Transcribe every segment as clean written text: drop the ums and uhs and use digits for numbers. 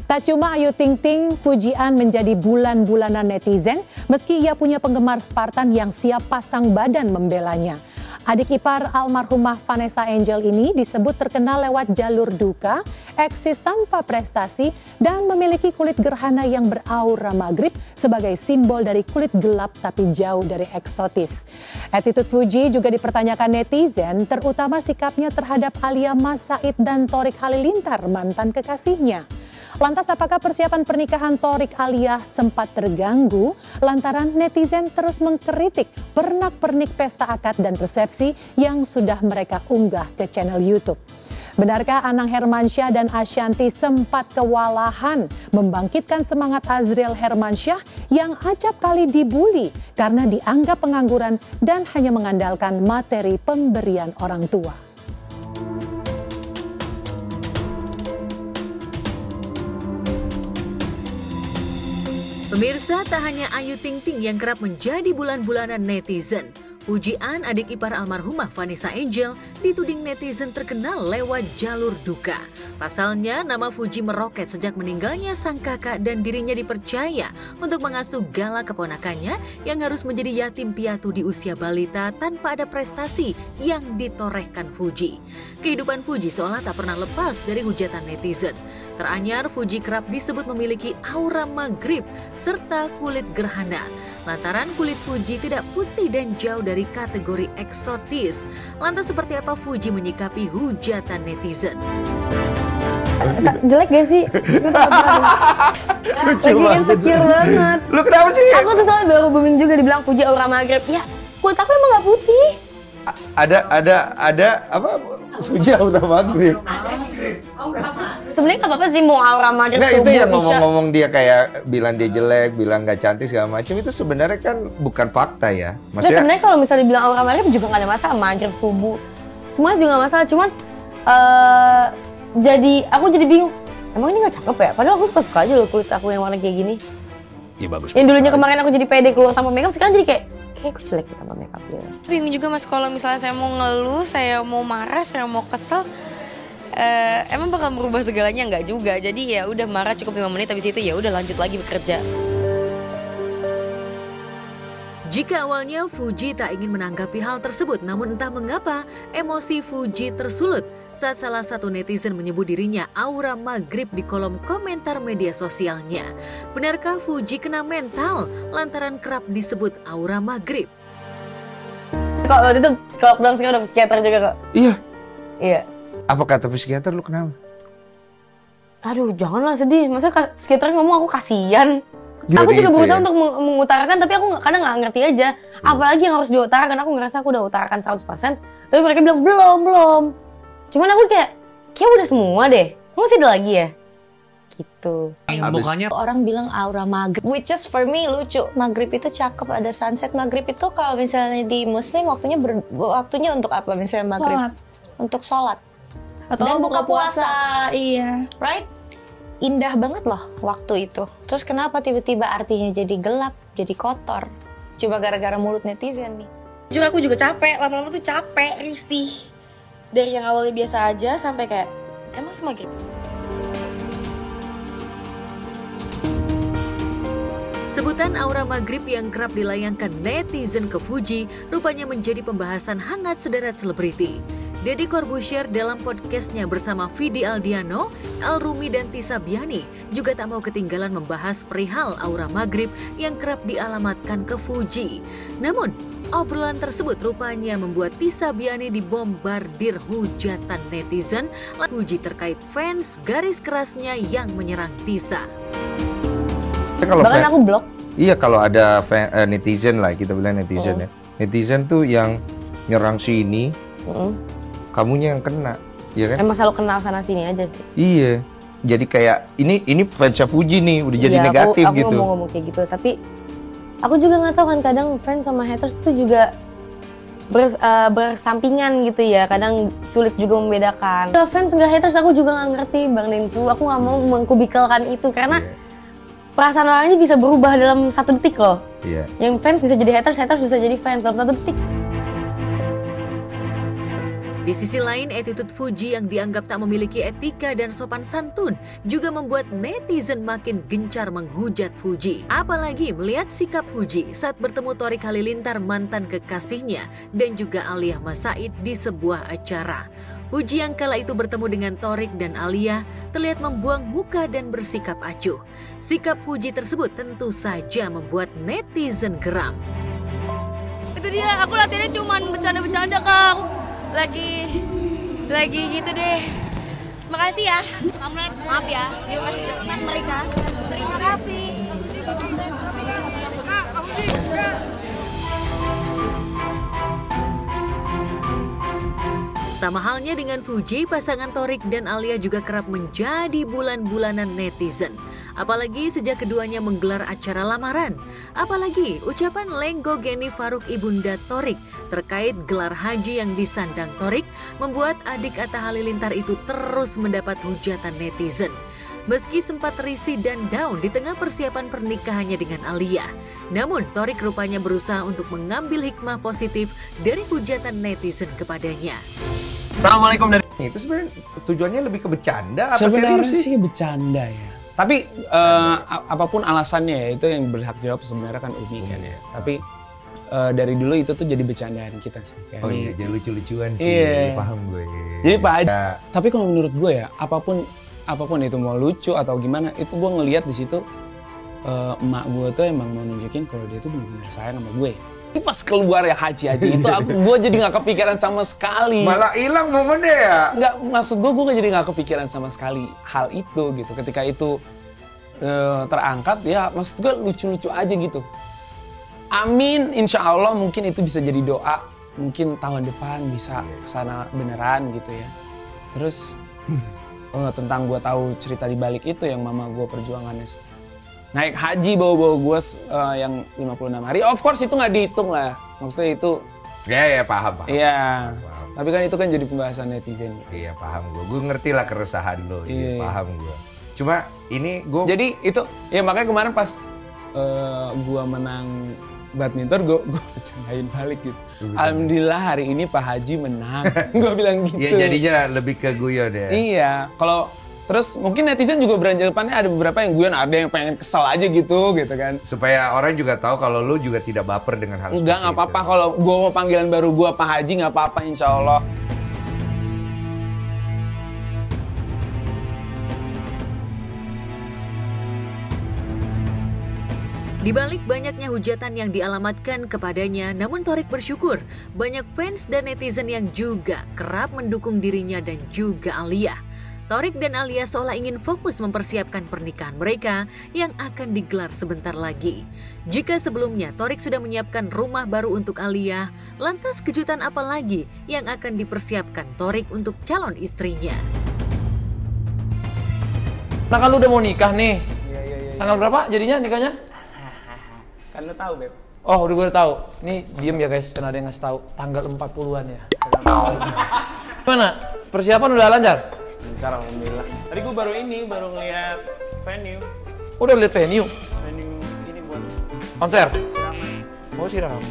Tak cuma Ayu Ting Ting, Fujian menjadi bulan-bulanan netizen meski ia punya penggemar Spartan yang siap pasang badan membelanya. Adik ipar almarhumah Vanessa Angel ini disebut terkenal lewat jalur duka, eksis tanpa prestasi, dan memiliki kulit gerhana yang beraura maghrib sebagai simbol dari kulit gelap tapi jauh dari eksotis. Attitude Fuji juga dipertanyakan netizen, terutama sikapnya terhadap Alia Mas Said dan Thorik Halilintar, mantan kekasihnya. Lantas apakah persiapan pernikahan Thorik Alia sempat terganggu lantaran netizen terus mengkritik pernak-pernik pesta akad dan resepsi yang sudah mereka unggah ke channel YouTube? Benarkah Anang Hermansyah dan Ashanty sempat kewalahan membangkitkan semangat Azriel Hermansyah yang acap kali dibully karena dianggap pengangguran dan hanya mengandalkan materi pemberian orang tua? Pemirsa, tak hanya Ayu Ting Ting yang kerap menjadi bulan-bulanan netizen. Fujian, adik ipar almarhumah Vanessa Angel, dituding netizen terkenal lewat jalur duka. Pasalnya, nama Fuji meroket sejak meninggalnya sang kakak dan dirinya dipercaya untuk mengasuh Gala keponakannya yang harus menjadi yatim piatu di usia balita tanpa ada prestasi yang ditorehkan Fuji. Kehidupan Fuji seolah tak pernah lepas dari hujatan netizen. Teranyar, Fuji kerap disebut memiliki aura maghrib serta kulit gerhana. Lantaran kulit Fuji tidak putih dan jauh dari kategori eksotis. Lantas seperti apa Fuji menyikapi hujatan netizen? Jelek gak sih? Lucu banget. Insecure banget. Lu kenapa sih? Aku tuh soalnya baru booming juga dibilang Fuji aura maghrib. Ya, kulit aku emang gak putih. Ada apa? Fuji aura maghrib. Sebenarnya gak apa-apa sih mau aura maghrib. Nah itu yang ngomong-ngomong dia kayak bilang dia jelek, bilang gak cantik segala macam, itu sebenarnya kan bukan fakta ya. Nah sebenarnya kalau misalnya dibilang aura maghrib juga gak ada masalah, maghrib, subuh, semuanya juga gak masalah. Cuman aku jadi bingung, emang ini gak cakep ya? Padahal aku suka-suka aja loh kulit aku yang warna kayak gini. Iya bagus. Yang dulunya kemarin aku jadi pede keluar tanpa makeup, sekarang jadi kayak aku jelek tanpa makeup ya. Bingung juga mas, kalau misalnya saya mau ngeluh, saya mau marah, saya mau kesel, emang bakal merubah segalanya? Enggak juga. Jadi ya udah marah cukup 5 menit, habis itu ya udah lanjut lagi bekerja. Jika awalnya Fuji tak ingin menanggapi hal tersebut, namun entah mengapa emosi Fuji tersulut saat salah satu netizen menyebut dirinya aura maghrib di kolom komentar media sosialnya. Benarkah Fuji kena mental lantaran kerap disebut aura maghrib? Kok waktu itu psikolog doang, sekarang udah psikiater juga kok. Iya. Iya. Apa kata psikiater lu kenapa? Aduh janganlah sedih, masa psikiater ngomong aku kasihan. Jadi aku juga berusaha ya? untuk mengutarakan, tapi aku kadang nggak ngerti aja. Apalagi yang harus diutarakan, aku ngerasa aku udah utarakan 100%. Tapi mereka bilang belum. Cuman aku kayak udah semua deh. Masih ada lagi ya? Gitu. Mukanya orang bilang aura maghrib, which is for me lucu. Maghrib itu cakep, ada sunset. Maghrib itu kalau misalnya di Muslim waktunya untuk apa? Misalnya maghrib Sholat. Untuk sholat Atau dan buka puasa. Iya. Right? Indah banget loh waktu itu. Terus kenapa tiba-tiba artinya jadi gelap, jadi kotor? Cuma gara-gara mulut netizen nih. Jujur aku juga capek, lama-lama tuh capek, risih. Dari yang awalnya biasa aja sampai kayak, emang semaghrib? Sebutan aura maghrib yang kerap dilayangkan netizen ke Fuji rupanya menjadi pembahasan hangat sederet selebriti. Deddy Corbuzier dalam podcastnya bersama Vidi Aldiano, El Rumi dan Tisa Biani juga tak mau ketinggalan membahas perihal aura maghrib yang kerap dialamatkan ke Fuji. Namun, obrolan tersebut rupanya membuat Tisa Biani dibombardir hujatan netizen Fuji terkait fans garis kerasnya yang menyerang Tisa. Bahkan aku blok. Iya kalau ada netizen lah, kita bilang netizen ya. Netizen tuh yang nyerang sini, kamunya yang kena, ya kan? Emang selalu kenal sana sini aja sih. Iya. Jadi kayak ini fansnya Fuji nih, udah jadi negatif aku gitu. Aku ngomong kayak gitu, tapi aku juga nggak tahu kan kadang fans sama haters itu juga bersampingan gitu ya. Kadang sulit juga membedakan. Ke fans nggak haters aku juga nggak ngerti Bang Densu. Aku nggak mau mengkubikelkan itu karena perasaan orangnya bisa berubah dalam 1 detik loh. Iya. Yang fans bisa jadi haters bisa jadi fans dalam 1 detik. Di sisi lain, attitude Fuji yang dianggap tak memiliki etika dan sopan santun juga membuat netizen makin gencar menghujat Fuji. Apalagi melihat sikap Fuji saat bertemu Thorik Halilintar, mantan kekasihnya, dan juga Alia Mas Said di sebuah acara. Fuji yang kala itu bertemu dengan Thorik dan Alia terlihat membuang muka dan bersikap acuh. Sikap Fuji tersebut tentu saja membuat netizen geram. Itu dia, aku latihannya cuman bercanda-bercanda, Kak. Lagi gitu deh. Makasih ya. Maaf ya. Terima kasih Mas Mereka. Terima kasih. Sama halnya dengan Fuji, pasangan Thorik dan Alia juga kerap menjadi bulan-bulanan netizen. Apalagi sejak keduanya menggelar acara lamaran. Apalagi ucapan Lenggo Geni Faruk ibunda Thorik terkait gelar haji yang disandang Thorik membuat adik Atta Halilintar itu terus mendapat hujatan netizen. Meski sempat risih dan down di tengah persiapan pernikahannya dengan Alia, namun Thorik rupanya berusaha untuk mengambil hikmah positif dari hujatan netizen kepadanya. Assalamualaikum dari. Itu sebenarnya tujuannya lebih ke bercanda apa Sebenarnya serius sih? bercanda ya. Tapi apapun alasannya ya, itu yang berhak jawab sebenarnya kan Umi kan ya. Tapi dari dulu itu tuh jadi bercandaan kita sih. Kayak Oh iya, jadi lucu-lucuan sih. Iya. Paham gue. Jadi Pak Haji. Tapi kalau menurut gue ya, apapun itu mau lucu atau gimana, itu gue ngelihat di situ emak gue tuh emang mau nunjukin kalau dia tuh benar-benar sayang sama gue. Tapi pas keluar ya haji itu, gue jadi nggak kepikiran sama sekali. Malah hilang momennya ya. Nggak, maksud gue jadi nggak kepikiran sama sekali hal itu gitu. Ketika itu terangkat ya, maksud gue lucu-lucu aja gitu. Amin, insya Allah mungkin itu bisa jadi doa. Mungkin tahun depan bisa kesana beneran gitu ya. Terus tentang gue tahu cerita di balik itu yang mama gue perjuangannya naik haji bawa-bawa gue yang 56 hari. Of course itu nggak dihitung lah. Maksudnya itu. Ya paham. Iya. Tapi kan itu kan jadi pembahasan netizen. Iya paham gue. Gue ngerti lah keresahan lo. Iya paham gue. Cuma ini gue. Jadi itu ya makanya kemarin pas gue menang badminton gue bercandain balik gitu. Alhamdulillah hari ini Pak Haji menang. Gue bilang gitu. Iya jadinya lebih ke guyon ya. Iya. Kalau terus mungkin netizen juga beranggapannya ada beberapa yang guyon, ada yang pengen kesel aja gitu kan. Supaya orang juga tahu kalau lu juga tidak baper dengan hal Enggak, nggak apa-apa. Kalau gue mau panggilan baru gue Pak Haji nggak apa-apa insya Allah. Di balik banyaknya hujatan yang dialamatkan kepadanya, namun Thorik bersyukur banyak fans dan netizen yang juga kerap mendukung dirinya dan juga Alia. Thorik dan Alia seolah ingin fokus mempersiapkan pernikahan mereka yang akan digelar sebentar lagi. Jika sebelumnya Thorik sudah menyiapkan rumah baru untuk Alia, lantas kejutan apa lagi yang akan dipersiapkan Thorik untuk calon istrinya? Nah kan lu udah mau nikah nih. Iya. Tanggal berapa jadinya nikahnya? Kan lo tahu Beb. Oh udah gue tahu. Nih diem ya guys, karena ada yang ngasih tahu. Tanggal 40-an ya. Gimana? Persiapan udah lancar? Lancar alhamdulillah. Tadi gue baru ngeliat venue. Udah lihat venue? Venue ini buat Konser? siraman. Oh siraman.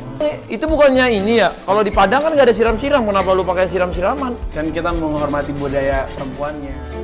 Itu bukannya ini ya? Kalau di Padang kan nggak ada siram-siram. Kenapa lu pakai siram-siraman? Kan kita menghormati budaya perempuannya.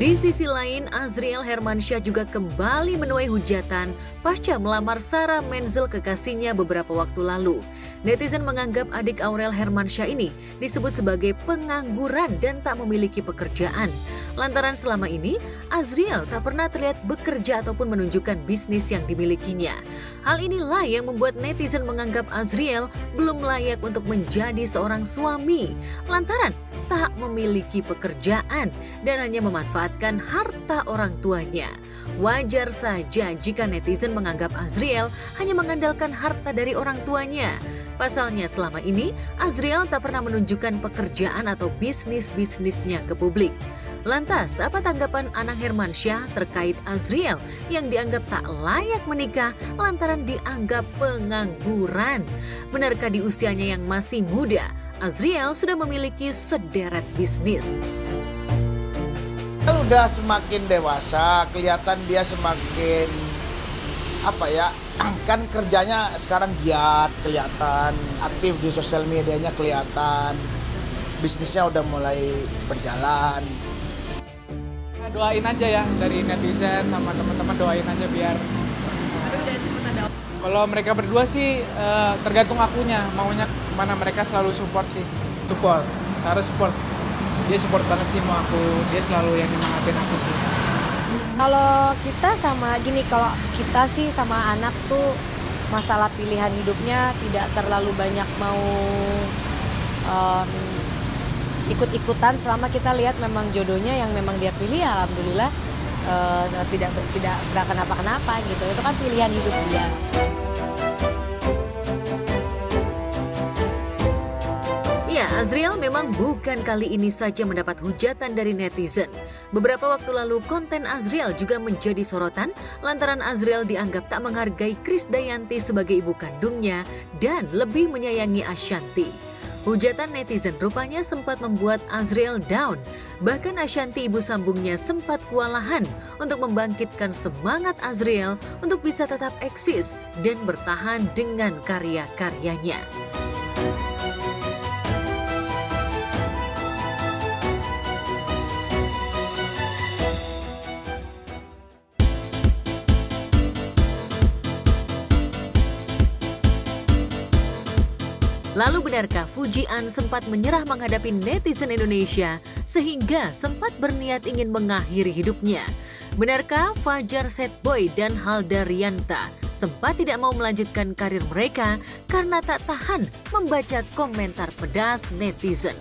Di sisi lain, Azriel Hermansyah juga kembali menuai hujatan pasca melamar Sarah Menzel kekasihnya beberapa waktu lalu. Netizen menganggap adik Aurel Hermansyah ini disebut sebagai pengangguran dan tak memiliki pekerjaan. Lantaran selama ini, Azriel tak pernah terlihat bekerja ataupun menunjukkan bisnis yang dimilikinya. Hal inilah yang membuat netizen menganggap Azriel belum layak untuk menjadi seorang suami. Lantaran tak memiliki pekerjaan dan hanya memanfaatkan harta orang tuanya. Wajar saja jika netizen menganggap Azriel hanya mengandalkan harta dari orang tuanya. Pasalnya selama ini Azriel tak pernah menunjukkan pekerjaan atau bisnisnya ke publik. Lantas, apa tanggapan Anang Hermansyah terkait Azriel yang dianggap tak layak menikah lantaran dianggap pengangguran? Benarkah di usianya yang masih muda, Azriel sudah memiliki sederet bisnis? Udah semakin dewasa, kelihatan dia semakin kan kerjanya sekarang giat, kelihatan aktif di sosial medianya, kelihatan bisnisnya udah mulai berjalan. Doain aja ya dari netizen sama teman-teman, doain aja biar. Kalau mereka berdua sih tergantung akunya, maunya mana, mereka selalu support sih. Support, harus support. Dia support banget sih mau aku, dia selalu yang nyemangatin aku sih. Kalau kita sama gini, kalau kita sih sama anak tuh masalah pilihan hidupnya tidak terlalu banyak mau ikut-ikutan selama kita lihat memang jodohnya yang memang dia pilih, alhamdulillah tidak kenapa-kenapa gitu. Itu kan pilihan hidup dia. Ya, Azriel memang bukan kali ini saja mendapat hujatan dari netizen. Beberapa waktu lalu konten Azriel juga menjadi sorotan lantaran Azriel dianggap tak menghargai Krisdayanti sebagai ibu kandungnya dan lebih menyayangi Ashanty. Hujatan netizen rupanya sempat membuat Azriel down. Bahkan Ashanty ibu sambungnya sempat kewalahan untuk membangkitkan semangat Azriel untuk bisa tetap eksis dan bertahan dengan karya-karyanya. Lalu benarkah Fujian sempat menyerah menghadapi netizen Indonesia sehingga sempat berniat ingin mengakhiri hidupnya? Benarkah Fajar Setboy dan Halda Rianta sempat tidak mau melanjutkan karir mereka karena tak tahan membaca komentar pedas netizen?